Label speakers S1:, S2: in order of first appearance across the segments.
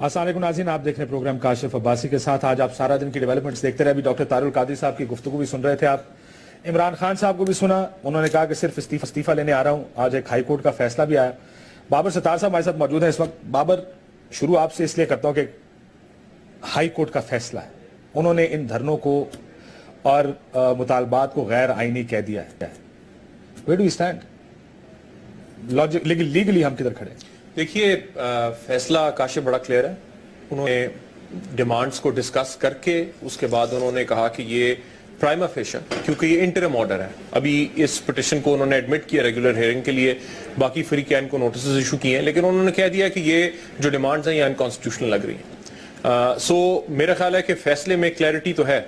S1: السلام علیکم ناظرین، آپ دیکھ رہے ہیں پروگرام کاشف عباسی کے ساتھ. آج آپ سارا دن کی ڈیولپمنٹس دیکھتے رہے. ابھی ڈاکٹر طاہر القادری صاحب کی گفتگو بھی سن رہے تھے. آپ عمران خان صاحب کو بھی سنا، انہوں نے کہا کہ صرف استعفیٰ لینے آ رہا ہوں. آج ایک ہائی کورٹ کا فیصلہ بھی آیا. بابر ستار صاحب ہمارے ساتھ موجود ہیں اس وقت. بابر، شروع آپ سے اس لیے کرتا ہوں کہ ہائی کورٹ کا فیصلہ ہے، انہوں نے ان دھرنوں کو اور مطالبات کو غیر آئینی کہہ دیا ہے. Where do you stand legally? ہم کدھر کھڑے ہیں؟
S2: دیکھیے، فیصلہ کاشف بڑا کلیئر ہے. انہوں نے ڈیمانڈز کو ڈسکس کر کے اس کے بعد انہوں نے کہا کہ یہ پرائما فیشا، کیونکہ یہ انٹرم آرڈر ہے. ابھی اس پٹیشن کو انہوں نے ایڈمٹ کیا ریگولر ہیئرنگ کے لیے، باقی فریقین کو نوٹسز ایشو کیے ہیں، لیکن انہوں نے کہہ دیا کہ یہ جو ڈیمانڈز ہیں یہ انکانسٹیٹیوشنل لگ رہی ہیں. سو میرا خیال ہے کہ فیصلے میں کلیئرٹی تو ہے،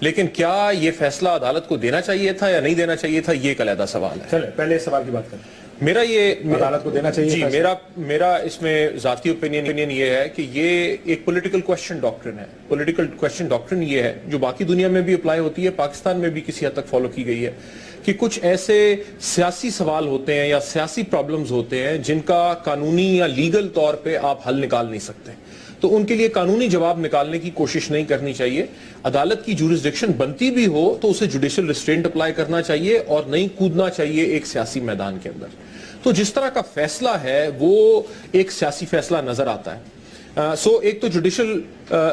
S2: لیکن کیا یہ فیصلہ عدالت کو دینا چاہیے تھا یا نہیں دینا چاہیے تھا، یہ ایک علیحدہ سوال ہے.
S1: چلیں پہلے اس سوال کی بات کریں.
S2: میرا یہ
S1: عدالت کو دینا چاہیے.
S2: جی، میرا اس میں ذاتی اوپینین یہ ہے کہ یہ ایک پولیٹیکل کویسچن ڈاکٹرن ہے. پولیٹیکل کویسچن ڈاکٹرن یہ ہے جو باقی دنیا میں بھی اپلائی ہوتی ہے، پاکستان میں بھی کسی حد تک فالو کی گئی ہے، کہ کچھ ایسے سیاسی سوال ہوتے ہیں یا سیاسی پرابلمز ہوتے ہیں جن کا قانونی یا لیگل طور پہ آپ حل نکال نہیں سکتے، تو ان کے لیے قانونی جواب نکالنے کی کوشش نہیں کرنی چاہیے. عدالت کی جورسڈکشن بنتی بھی ہو تو اسے جوڈیشل ریسٹرینٹ اپلائی کرنا چاہیے اور نہیں کودنا چاہیے ایک سیاسی میدان کے اندر. تو جس طرح کا فیصلہ ہے وہ ایک سیاسی فیصلہ نظر آتا ہے. ایک تو جوڈیشل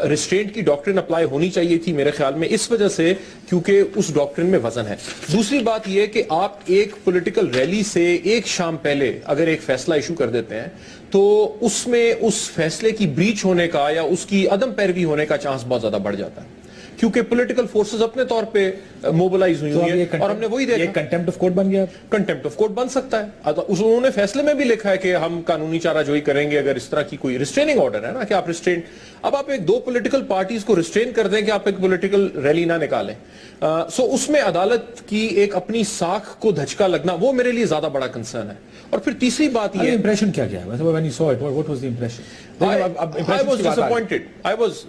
S2: ریسٹرینٹ کی ڈاکٹرن اپلائی ہونی چاہیے تھی میرے خیال میں، اس وجہ سے کیونکہ اس ڈاکٹرن میں وزن ہے. دوسری بات یہ کہ آپ ایک پولیٹیکل ریلی سے ایک شام پہلے اگر ایک فیصلہ ایشو کر دیتے ہیں تو اس میں اس فیصلے کی بریچ ہونے کا یا اس کی عدم پیروی ہونے کا چانس بہت زیادہ بڑھ جاتا ہے، کیونکہ پولیٹیکل فورسز اپنے طور پہ موبلائز ہوئی ہیں اور ہم نے وہی دیکھا.
S1: یہ کنٹیمپٹ آف کورٹ بن گیا.
S2: کنٹیمپٹ آف کورٹ بن سکتا ہے. انہوں نے فیصلے میں بھی لکھا ہے کہ ہم قانونی چارہ جوئی کریں گے اگر اس طرح کی کوئی ریسٹریننگ آرڈر ہے نا، کہ آپ ریسٹرین، اب آپ ایک دو پولیٹیکل پارٹیز کو ریسٹرین کر دیں کہ آپ ایک پولیٹیکل ریلی نہ نکالیں. اس میں عدالت کی ایک اپنی ساکھ کو دھچکا لگنا وہ میرے لیے زیادہ بڑا کنسرن ہے. اور پھر تیسری بات یہ
S1: امپریشن کیا ہے؟ when you saw it, what was the impression?
S2: I was disappointed.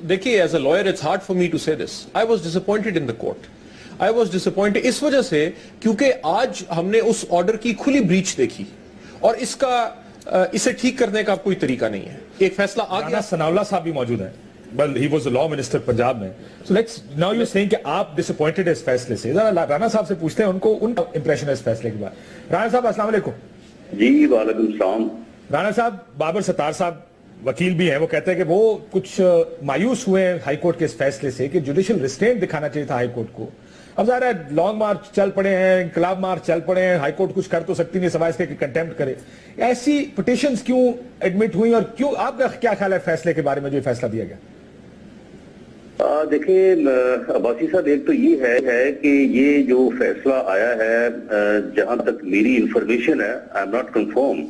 S2: دیکھیے as a lawyer it's hard for me to say this. I was disappointed in the court. I was disappointed اس وجہ سے کیونکہ آج ہم نے اس order کی کھلی breach دیکھی اور اسے ٹھیک کرنے کا کوئی طریقہ نہیں ہے. ایک فیصلہ آ گیا.
S1: ثناء اللہ صاحب بھی موجود ہیں. Well, he was the law minister Punjab میں. So now you're saying کہ آپ disappointed اس فیصلے سے. رانا صاحب سے پوچھتے ہیں ان کا امپریشن ہے اس فیصلے کے بعد. رانا صاحب السلام علیکم.
S3: جی وعلیکم السلام.
S1: رانا صاحب، بابر ستار صاحب وکیل بھی ہیں، وہ کہتے ہیں کہ وہ کچھ مایوس ہوئے ہیں ہائی کورٹ کے اس فیصلے سے کہ جوڈیشل ریسٹرینٹ دکھانا چاہیے تھا ہائی کورٹ کو. اب ظاہر ہے لانگ مارچ چل پڑے ہیں، انقلاب مارچ چل پڑے ہیں، ہائی کورٹ کچھ کر تو سکتی نہیں سوائے اس کے کہ کنٹیمپٹ کرے. ایسی پٹیشنز کیوں ایڈمٹ ہوئی اور کیوں؟ آپ کا کیا خیال ہے فیصلے کے بارے میں جو فیصلہ دیا گیا؟
S3: دیکھیں عباسی صاحب، ایک تو یہ ہے کہ یہ جو فیصلہ آیا ہے، جہاں تک میری انفارمیشن ہے، آئی ایم ناٹ کنفرم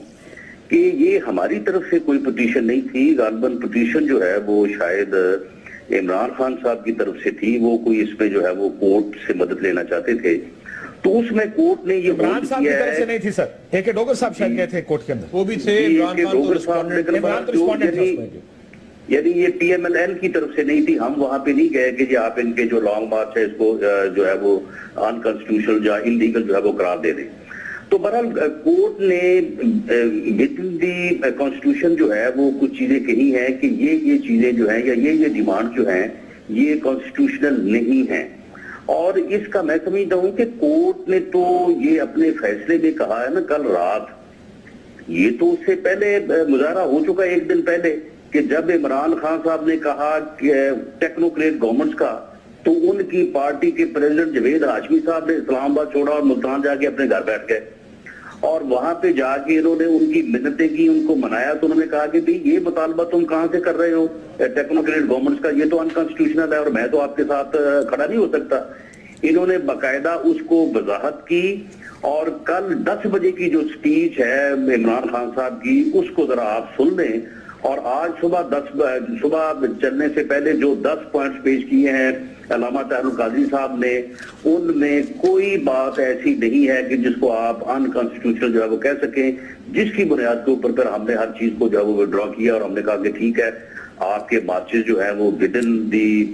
S3: کہ یہ ہماری طرف سے کوئی پٹیشن نہیں تھی. غالباً پٹیشن جو ہے وہ شاید عمران خان صاحب کی طرف سے تھی. وہ کوئی اس میں جو ہے وہ کورٹ سے مدد لینا چاہتے تھے، تو اس میں کورٹ نے یہ
S1: عمران صاحب کی طرف سے نہیں تھی سر. اے کے ڈوگر صاحب شاید گئے تھے کورٹ کے اندر. وہ بھی تھے.
S3: یعنی یہ پی ایم ایل این کی طرف سے نہیں تھی. ہم وہاں پہ نہیں گئے کہ جی آپ ان کے جو لانگ مارچ ہے اس کو جو ہے وہ انکانسٹیٹیوشنل یا انلیگل جو ہے وہ قرار دے دیں. تو بہرحال کورٹ نے ود دی کانسٹیٹیوشن جو ہے وہ کچھ چیزیں کہی ہیں کہ یہ چیزیں جو ہیں یا یہ ڈیمانڈ جو ہیں یہ کانسٹیٹیوشنل نہیں ہیں. اور اس کا میں سمجھتا ہوں کہ کورٹ نے تو یہ اپنے فیصلے میں کہا ہے نا کل رات، یہ تو اس سے پہلے مظاہرہ ہو چکا ہے ایک دن پہلے، کہ جب عمران خان صاحب نے کہا کہ ٹیکنوکریٹ گورنمنٹس کا، تو ان کی پارٹی کے پریزیڈنٹ جوید ہاشمی صاحب نے اسلام آباد چھوڑا اور ملتان جا کے اپنے گھر بیٹھ گئے. اور وہاں پہ جا کے انہوں نے ان کی منتیں کی، ان کو منایا. تو انہوں نے کہا کہ بھئی یہ مطالبہ تم کہاں سے کر رہے ہو ٹیکنوکریٹ گورنمنٹس کا، یہ تو انکانسٹیٹیوشنل ہے اور میں تو آپ کے ساتھ کھڑا نہیں ہو سکتا. انہوں نے باقاعدہ اس کو وضاحت کی. اور کل 10 بجے کی جو سپیچ ہے عمران خان صاحب کی، اس کو ذرا آپ سن لیں. اور آج صبح چلنے سے پہلے جو 10 پوائنٹس پیش کیے ہیں علامہ طاہر القادری صاحب نے، ان میں کوئی بات ایسی نہیں ہے کہ جس کو آپ انکانسٹیٹیوشنل جو ہے وہ کہہ سکیں، جس کی بنیاد کے اوپر پھر ہم نے ہر چیز کو جو ہے وہ ڈرا کیا اور ہم نے کہا کہ ٹھیک ہے آپ کے مارچز جو ہیں وہ ود ان دی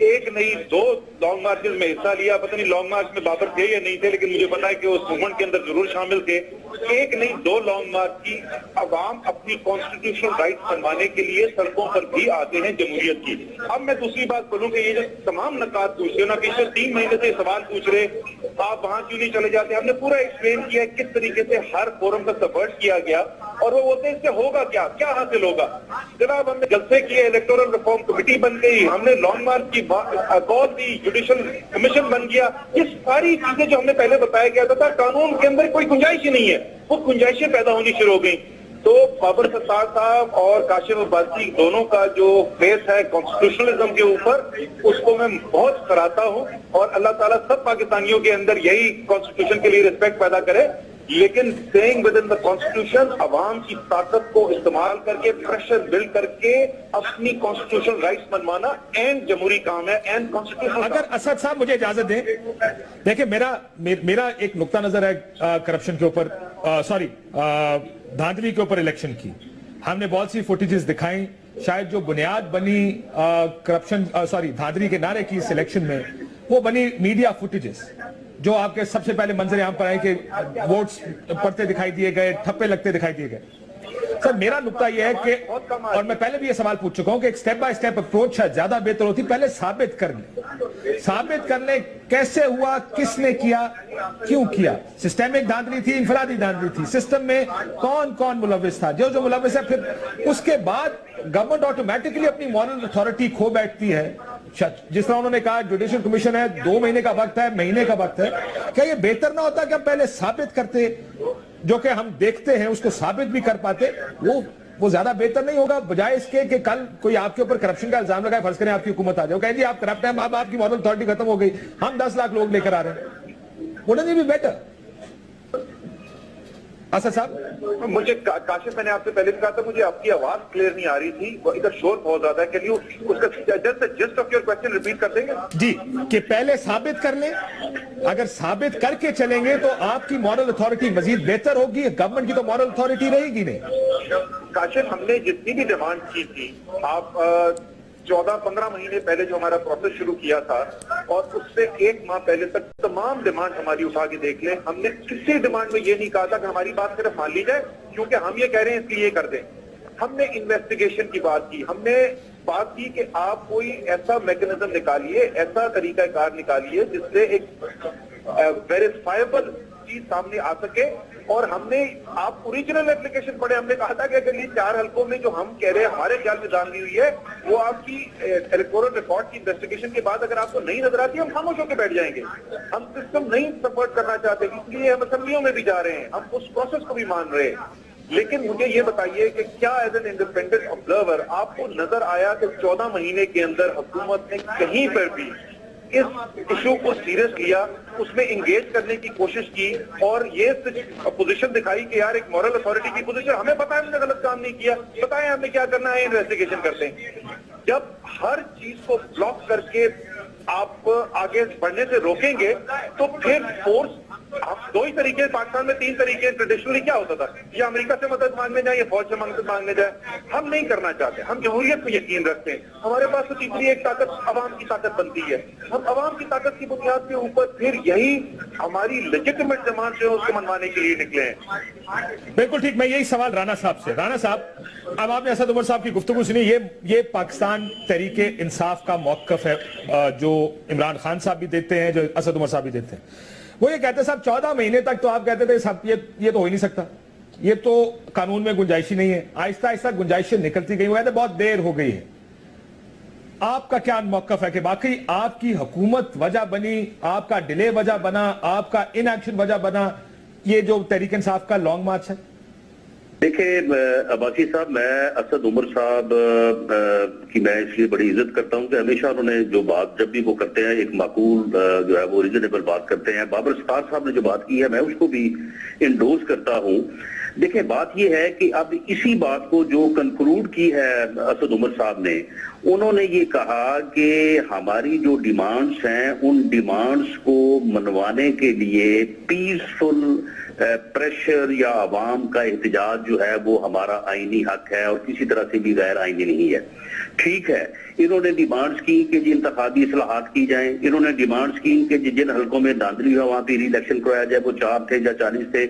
S4: ایک نہیں 2 لانگ مارچز میں حصہ لیا. پتہ نہیں لانگ مارچ میں بابر تھے یا نہیں تھے, لیکن مجھے پتا ہے کہ اس موومنٹ کے اندر ضرور شامل تھے. ایک نہیں 2 لانگ مارچ کی. عوام اپنی کانسٹیٹیوشنل رائٹس منوانے کے لیے سڑکوں پر بھی آتے ہیں جمہوریت کی. اب میں دوسری بات بولوں کہ یہ جو تمام نکات پوچھ رہے ہو نا, پچھلے 3 مہینے سے سوال پوچھ رہے آپ وہاں کیوں نہیں چلے جاتے, ہم نے پورا ایکسپلین کیا ہے کس طریقے سے ہر فورم کا سبورٹ کیا گیا, اور وہ بولتے ہیں اس سے ہوگا کیا حاصل ہوگا. جناب ہم نے جلسے کیے, الیکٹورل ریفارم کمیٹی بن گئی, ہم نے لانگ مارچ کی کال دی, جوڈیشل کمیشن بن گیا. یہ ساری چیزیں جو ہم نے پہلے بتایا گیا تھا قانون کے اندر کوئی گنجائش ہی نہیں ہے, وہ گنجائشیں پیدا ہونی شروع ہو گئی. تو بابر ستار صاحب اور کاشف عباسی دونوں کا جو فیس ہے کانسٹیٹیوشنلزم کے اوپر, اس کو میں بہت سراہتا ہوں, اور اللہ تعالیٰ سب پاکستانیوں کے اندر یہی کانسٹیٹیوشن کے لیے رسپیکٹ پیدا کرے. لیکن staying within the constitution, عوام کی طاقت کو استعمال کر کے پریشر بلڈ کر کے اپنی کانسٹیٹیوشنل رائٹس منوانا اینڈ جمہوری کام ہے, اینڈ کانسٹیٹیوشنل.
S1: اگر اسد صاحب مجھے اجازت دیں, دیکھیں میرا ایک نقطہ نظر ہے کرپشن کے اوپر, سوری دھاندلی کے اوپر الیکشن کی. ہم نے بہت سی فوٹیجز دکھائیں, شاید جو بنیاد بنی کرپشن دھاندلی کے نعرے کی اس الیکشن میں, وہ بنی میڈیا فوٹیجز جو آپ کے سب سے پہلے منظر عام پر آئے کہ ووٹس پڑھتے دکھائی دیے گئے, ٹھپے لگتے دکھائی دیے گئے. سر میرا نقطہ یہ ہے کہ, اور میں پہلے بھی یہ سوال پوچھ چکا ہوں کہ ایک سٹیپ بائی سٹیپ اپروچ ہے زیادہ بہتر ہوتی. پہلے ثابت کرنے کیسے ہوا, کس نے کیا, کیوں کیا. سسٹمک دھاندلی تھی, انفرادی دھاندلی تھی, سسٹم میں کون ملوث تھا, جو ملوث ہے, پھر اس کے بعد گورنمنٹ آٹومیٹکلی اپنی مورل اتھارٹی کھو بیٹھتی ہے. جس طرح انہوں نے کہا جوڈیشل کمیشن ہے, 2 مہینے کا وقت ہے, مہینے کا وقت ہے. کیا یہ بہتر نہ ہوتا کہ ہم پہلے ثابت کرتے, جو کہ ہم دیکھتے ہیں اس کو ثابت بھی کر پاتے, وہ زیادہ بہتر نہیں ہوگا, بجائے اس کے کہ کل کوئی آپ کے اوپر کرپشن کا الزام لگائے, فرض کریں آپ کی حکومت آ جائے, کہیں جی آپ کرپٹ ہیں, اب آپ کی مورل اتھارٹی ختم ہو گئی, ہم 10 لاکھ لوگ لے کر آ رہے ہیں. wouldn't it be better? Asad صاحب
S4: مجھے کاشف, میں نے آپ سے پہلے بھی کہا تھا, مجھے آپ کی آواز کلیئر نہیں آ رہی تھی, ادھر شور بہت زیادہ ہے. کین یو اس کا just of your question repeat کر دیں گے؟
S1: جی, کہ پہلے ثابت کر لیں, اگر ثابت کر کے چلیں گے تو آپ کی مورل اتھارٹی مزید بہتر ہوگی, گورنمنٹ کی تو مورل اتھارٹی رہے گی نہیں.
S4: کاشف, ہم نے جتنی بھی ڈیمانڈ کی تھی, آپ 14-15 مہینے پہلے جو ہمارا پروسیس شروع کیا تھا, اور اس سے 1 ماہ پہلے تک تمام ڈیمانڈ ہماری اٹھا کے دیکھ لیں. ہم نے کسی ڈیمانڈ میں یہ نہیں کہا تھا کہ ہماری بات صرف مان لی جائے کیونکہ ہم یہ کہہ رہے ہیں اس لیے یہ کر دیں. ہم نے انویسٹیگیشن کی بات کی, ہم نے بات کی کہ آپ کوئی ایسا میکنزم نکالیے, ایسا طریقہ کار نکالیے جس سے ایک ویریفائبل چیز سامنے آ سکے. اور ہم نے آپ اوریجنل اپلیکیشن پڑھے, ہم نے کہا تھا کہ اگر یہ 4 حلقوں میں جو ہم کہہ رہے ہیں ہمارے خیال میں دھاندلی ہوئی ہے, وہ آپ کی الیکٹورل ریکارڈ کی انویسٹیگیشن کے بعد اگر آپ کو نہیں نظر آتی, ہم خاموش ہو کے بیٹھ جائیں گے. ہم سسٹم نہیں سپورٹ کرنا چاہتے, اس لیے ہم اسمبلیوں میں بھی جا رہے ہیں, ہم اس پروسیس کو بھی مان رہے ہیں. لیکن مجھے یہ بتائیے کہ کیا ایز این انڈیپینڈنٹ آبزرور آپ کو نظر آیا کہ 14 مہینے کے اندر حکومت نے کہیں پر بھی اس ایشو کو سیریس لیا, اس میں انگیج کرنے کی کوشش کی, اور یہ پوزیشن دکھائی کہ یار ایک مورل اتھارٹی کی پوزیشن, ہمیں پتا ہے ہم نے غلط کام نہیں کیا, بتائیں ہمیں کیا کرنا ہے, انویسٹیگیشن کرتے ہیں. جب ہر چیز کو بلاک کر کے آپ آگے بڑھنے سے روکیں گے تو پھر فورس, آپ 2 ہی طریقے, پاکستان میں 3 طریقے ٹریڈیشنلی کیا ہوتا تھا, یا امریکہ سے مدد مانگنے جائیں یا فوج سے مدد مانگنے جائیں. ہم نہیں کرنا چاہتے, ہم جمہوریت پہ یقین رکھتے ہیں. ہمارے پاس تو تیسری ایک طاقت عوام کی طاقت بنتی ہے, ہم عوام کی طاقت کی بنیاد کے اوپر پھر یہی ہماری لیجٹیمیٹ ڈیمانڈ سے اس کو منوانے کے لیے نکلے ہیں.
S1: بالکل ٹھیک. میں یہی سوال رانا صاحب سے, رانا صاحب اب آپ نے اسد عمر صاحب کی گفتگو سنی, یہ پاکستان تحریک انصاف کا موقف ہے جو عمران خان صاحب بھی دیتے ہیں, جو اسد عمر صاحب بھی دیتے ہیں. وہ یہ کہتے ہیں صاحب 14 مہینے تک تو آپ کہتے تھے صاحب یہ تو ہو ہی نہیں سکتا, یہ تو قانون میں گنجائش ہی نہیں ہے. آہستہ آہستہ گنجائشیں نکلتی گئی, وہ کہتے ہیں بہت دیر ہو گئی ہے. آپ کا کیا موقف ہے کہ باقی آپ کی حکومت وجہ بنی, آپ کا ڈیلے وجہ بنا, آپ کا ان ایکشن وجہ بنا, یہ جو تحریک انصاف کا لانگ مارچ ہے؟
S3: دیکھیں عباسی صاحب, میں اسد عمر صاحب کی میں اس لیے بڑی عزت کرتا ہوں کہ ہمیشہ انہوں نے جو بات جب بھی وہ کرتے ہیں ایک معقول جو ہے وہ ریزنیبل بات کرتے ہیں. بابر ستار صاحب نے جو بات کی ہے میں اس کو بھی انڈوز کرتا ہوں. دیکھیں بات یہ ہے کہ اب اسی بات کو جو کنکلوڈ کی ہے اسد عمر صاحب نے, انہوں نے یہ کہا کہ ہماری جو ڈیمانڈز ہیں ان ڈیمانڈز کو منوانے کے لیے پیسفل پریشر یا عوام کا احتجاج جو ہے وہ ہمارا آئینی حق ہے اور کسی طرح سے بھی غیر آئینی نہیں ہے. ٹھیک ہے، انہوں نے ڈیمانڈز کی کہ جی انتخابی اصلاحات کی جائیں، انہوں نے ڈیمانڈز کی کہ جن حلقوں میں دھاندلی ہوا وہاں پہ ری الیکشن کرایا جائے، وہ 4 تھے یا 40 تھے،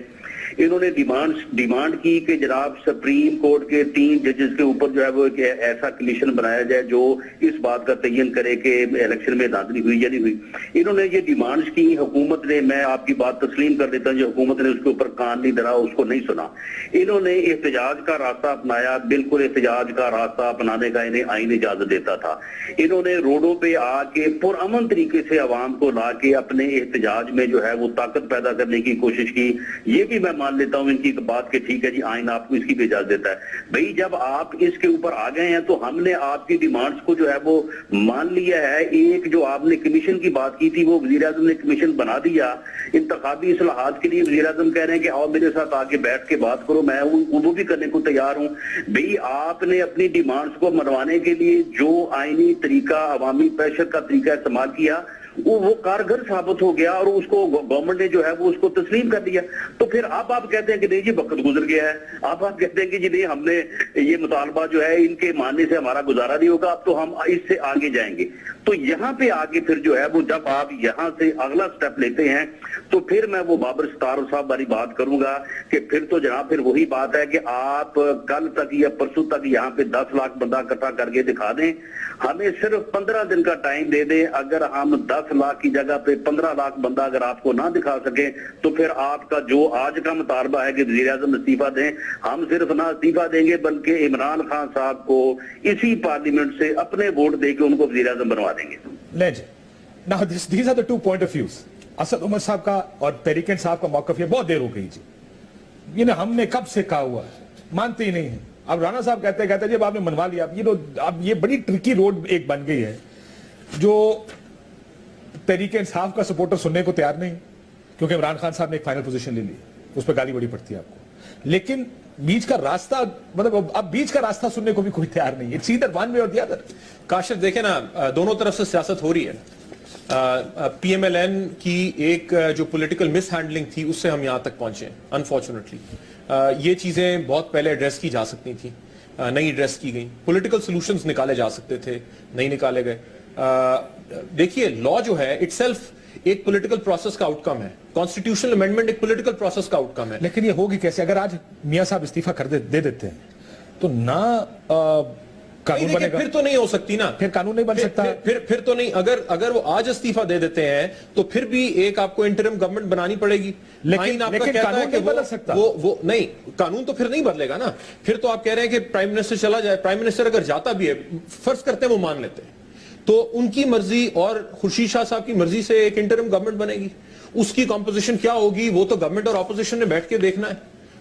S3: انہوں نے ڈیمانڈ کی کہ جناب سپریم کورٹ کے 3 ججز کے اوپر جو ہے وہ ایک ایسا کمیشن بنایا جائے جو اس بات کا تعین کرے کہ الیکشن میں دھاندلی ہوئی یا نہیں ہوئی. انہوں نے یہ ڈیمانڈز کی، حکومت نے، میں آپ کی بات تسلیم کر دیتا ہوں، جو حکومت نے اس کے اوپر کان نہیں دھرا، اس کو نہیں سنا. انہوں نے احتجاج کا راستہ اپنایا، بالکل احتجاج کا راستہ اپنانے کا انہیں آئین اجازت دیتا تھا. انہوں نے روڈوں پہ آ کے پرامن طریقے سے عوام کو لا کے اپنے احتجاج میں جو ہے وہ طاقت پیدا کرنے کی کوشش کی. یہ بھی میں مان لیتا ہوں ان کی بات کہ ٹھیک ہے جی آئین آپ کو اس کی بھی اجازت دیتا ہے. بھئی جب آپ اس کے اوپر آ گئے ہیں تو ہم نے آپ کی ڈیمانڈز کو جو ہے وہ مان لیا ہے. ایک جو آپ نے کمیشن کی بات کی تھی وہ وزیر اعظم نے کمیشن بنا دیا انتخابی اصلاحات کے لیے. وزیر اعظم کہہ رہے ہیں کہ آؤ میرے ساتھ آ کے بیٹھ کے بات کرو، میں وہ بھی کرنے کو تیار ہوں. بھئی آپ نے اپنی ڈیمانڈز کو منوانے کے لیے جو آئینی طریقہ، عوامی پریشر کا طریقہ استعمال کیا وہ کارگر ثابت ہو گیا اور اس کو گورنمنٹ نے جو ہے وہ اس کو تسلیم کر لیا. تو پھر اب آپ کہتے ہیں کہ نہیں جی وقت گزر گیا ہے، اب آپ کہتے ہیں کہ جی نہیں ہم نے یہ مطالبہ جو ہے ان کے ماننے سے ہمارا گزارا نہیں ہوگا، اب تو ہم اس سے آگے جائیں گے. تو یہاں پہ آگے پھر جو ہے وہ جب آپ یہاں سے اگلا سٹیپ لیتے ہیں تو پھر میں وہ بابر ستار صاحب والی بات کروں گا کہ پھر تو جناب پھر وہی بات ہے کہ آپ کل تک یا پرسوں تک یہاں پہ 10 لاکھ بندہ اکٹھا کر کے دکھا دیں، ہمیں صرف 15 دن کا ٹائم دے دیں. اگر ہم 10 لاکھ کی جگہ پہ 15 لاکھ بندہ اگر آپ کو نہ دکھا سکیں تو پھر آپ کا جو آج کا مطالبہ ہے کہ وزیر اعظم استعفیٰ دیں، ہم صرف نہ استعفیٰ دیں گے بلکہ عمران خان صاحب کو اسی پارلیمنٹ سے اپنے ووٹ دے کے ان کو وزیر اعظم بنوا دیں گے.
S1: Now these are the 2 point of views. Asad Umar صاحب کا اور تحریک انصاف کا موقف یہ بہت دیر ہو گئی جی، یہ ہم نے کب سے کہا ہوا ہے، مانتے ہی نہیں ہیں. اب رانا صاحب کہتے ہیں جب آپ نے منوا لیا، اب یہ بڑی ٹرکی روڈ ایک بن گئی ہے جو تحریک انصاف کا سپورٹر سننے کو تیار نہیں، کیونکہ عمران خان صاحب نے ایک فائنل پوزیشن لے لی، اس پہ گالی بڑی پڑتی ہے آپ کو، لیکن بیچ کا راستہ مطلب اب بیچ کا راستہ سننے کو بھی کوئی تیار نہیں ہے. It's either one way or the other.
S2: Kashif دیکھیں نا، دونوں طرف سے سیاست ہو رہی ہے. پی ایم ایل این کی ایک جو پولیٹیکل مس ہینڈلنگ تھی اس سے ہم یہاں تک پہنچے انفارچونیٹلی. یہ چیزیں بہت پہلے ایڈریس کی جا سکتی تھیں، نہیں ایڈریس کی گئیں. پولیٹیکل سولوشنز نکالے جا سکتے تھے، نہیں نکالے گئے. دیکھیے لا جو ہے اٹ سیلف ایک پولیٹیکل پروسیس کا آؤٹ کم ہے. کانسٹیٹیوشنل امینڈمنٹ ایک پولیٹیکل پروسیس کا آؤٹ کم ہے.
S1: لیکن یہ ہوگی کیسے؟ اگر آج میاں صاحب استعفیٰ کر دے دیتے ہیں تو نہ قانون بنے گا،
S2: پھر تو نہیں ہو سکتی نا،
S1: پھر قانون نہیں بن سکتا.
S2: پھر تو نہیں. اگر وہ آج استعفیٰ دے دیتے ہیں تو پھر بھی ایک آپ کو انٹرم گورنمنٹ بنانی پڑے گی.
S1: لیکن قانون نہیں بدل سکتا.
S2: وہ نہیں، قانون تو پھر نہیں بدلے گا نا. پھر تو آپ کہہ رہے ہیں کہ پرائم منسٹر چلا جائے. پرائم منسٹر اگر جاتا بھی ہے، فرض کرتے ہیں وہ مان لیتے ہیں، تو ان کی مرضی اور خورشید شاہ صاحب کی مرضی سے ایک انٹرم گورنمنٹ بنے گی. اس کی کمپوزیشن کیا ہوگی وہ تو گورنمنٹ اور اپوزیشن نے بیٹھ کے دیکھنا ہے،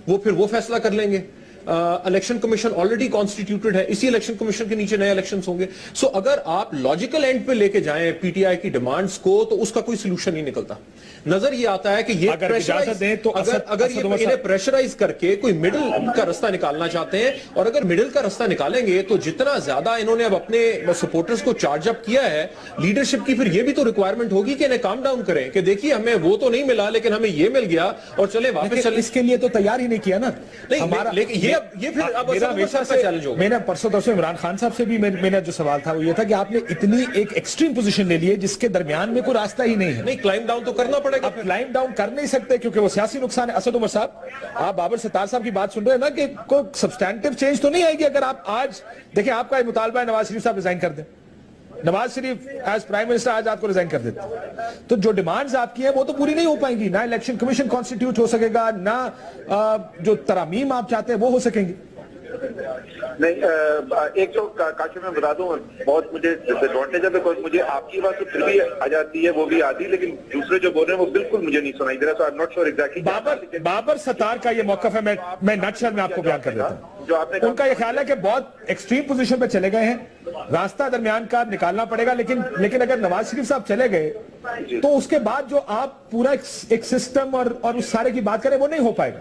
S2: وہ پھر وہ فیصلہ کر لیں گے. الیکشن کمیشن آلریڈی کانسٹیٹیوٹڈ ہے، اسی الیکشن کمیشن کے نیچے نئے الیکشنز ہوں گے. سو اگر آپ لاجیکل اینڈ پہ لے کے جائیں پی ٹی آئی کی ڈیمانڈز کو تو اس کا کوئی سولوشن نہیں نکلتا. نظر یہ آتا ہے کہ یہ اگر یہ انہیں پریشرائز کر کے کوئی مڈل کا رستہ نکالنا چاہتے ہیں، اور اگر مڈل کا رستہ نکالیں گے تو جتنا زیادہ انہوں نے اب اپنے سپورٹرز کو چارج اپ کیا ہے لیڈرشپ کی، پھر یہ بھی تو ریکوائرمنٹ ہوگی کہ انہیں کام ڈاؤن کریں کہ دیکھیے ہمیں وہ تو نہیں ملا لیکن ہمیں یہ مل گیا اور چلے واپس چلیں.
S1: اس کے لیے تو تیار ہی نہیں کیا نا ہمارا.
S2: لیکن یہ پھر اب چیلنج ہوگا.
S1: میں نے پرسوں طرف سے عمران خان صاحب سے بھی میرا جو سوال تھا وہ یہ تھا کہ آپ نے اتنی ایک ایکسٹریم پوزیشن لے لی ہے جس کے درمیان میں کوئی راستہ ہی نہیں ہے.
S2: نہیں، کلائم ڈاؤن تو کرنا پڑے گا.
S1: کلائم ڈاؤن کر نہیں سکتے کیونکہ وہ سیاسی نقصان ہے. اسد عمر صاحب، آپ بابر ستار صاحب کی بات سن رہے ہیں نا کہ کوئی سبسٹینٹیو چینج تو نہیں آئے گی اگر آپ آج دیکھیں آپ کا مطالبہ ہے نواز شریف صاحب ریزائن کر دیں. Nawaz Sharif as prime minister آج آپ کو ریزائن کر دیتے تو جو ڈیمانڈز آپ کی ہیں وہ تو پوری نہیں ہو پائیں گی. نہ الیکشن کمیشن کانسٹیٹیوٹ ہو سکے گا، نہ جو ترامیم آپ چاہتے ہیں وہ ہو سکیں گی.
S4: نہیں، ایک تو کاشف میں بتا دوں بہت مجھے ڈس ایڈوانٹیج ہے بیکاز مجھے آپ کی بات تو پھر بھی آ جاتی ہے، وہ بھی آتی ہے، لیکن دوسرے جو بول رہے ہیں وہ بالکل مجھے نہیں سنائی دے رہا. So I am not sure exactly.
S1: Babar Sattar کا یہ موقف ہے، میں نٹشل میں آپ کو بیان کر دیتا ہوں. ان کا یہ خیال ہے کہ بہت ایکسٹریم پوزیشن پہ چلے گئے ہیں، راستہ درمیان کا نکالنا پڑے گا. لیکن اگر نواز شریف صاحب چلے گئے تو اس کے بعد جو آپ پورا ایک سسٹم اور اس سارے کی بات کریں وہ نہیں ہو پائے گا.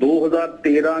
S3: 2013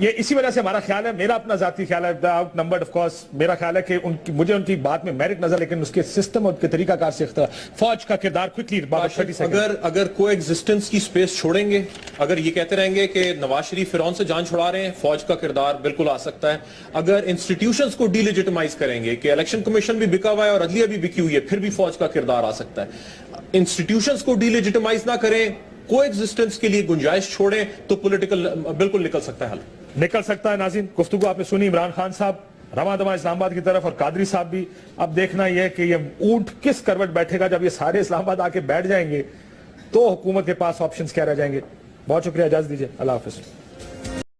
S1: یہ اسی وجہ سے ہمارا خیال ہے, میرا اپنا ذاتی خیال ہے, آؤٹ نمبرڈ آف کورس, میرا خیال ہے کہ مجھے ان کی بات میں میرٹ نظر, لیکن اس کے سسٹم اور کے طریقہ کار سے فوج کا کردار کوئکلی
S2: اگر کو ایگزسٹنس کی سپیس چھوڑیں گے, اگر یہ کہتے رہیں گے کہ نواز شریف فرعون سے جان چھڑا رہے ہیں, فوج کا کردار بالکل آ سکتا ہے. اگر انسٹیٹیوشنز کو ڈی لیجیٹمائز کریں گے کہ الیکشن کمیشن بھی بکا ہوا ہے اور عدلیہ بھی بکی ہوئی ہے, پھر بھی فوج کا کردار آ سکتا ہے. انسٹیٹیوشنز کو ڈی لیجیٹمائز نہ کریں, کو ایگزسٹنس کے لیے گنجائش چھوڑیں, تو پولیٹیکل بالکل نکل سکتا ہے حل.
S1: نکل سکتا ہے. ناظرین, گفتگو آپ نے سنی عمران خان صاحب رواں دواں اسلام آباد کی طرف, اور قادری صاحب بھی. اب دیکھنا یہ ہے کہ یہ اونٹ کس کروٹ بیٹھے گا. جب یہ سارے اسلام آباد آ کے بیٹھ جائیں گے تو حکومت کے پاس آپشنز کیا رہ جائیں گے. بہت شکریہ, اجازت دیجیے, اللہ حافظ.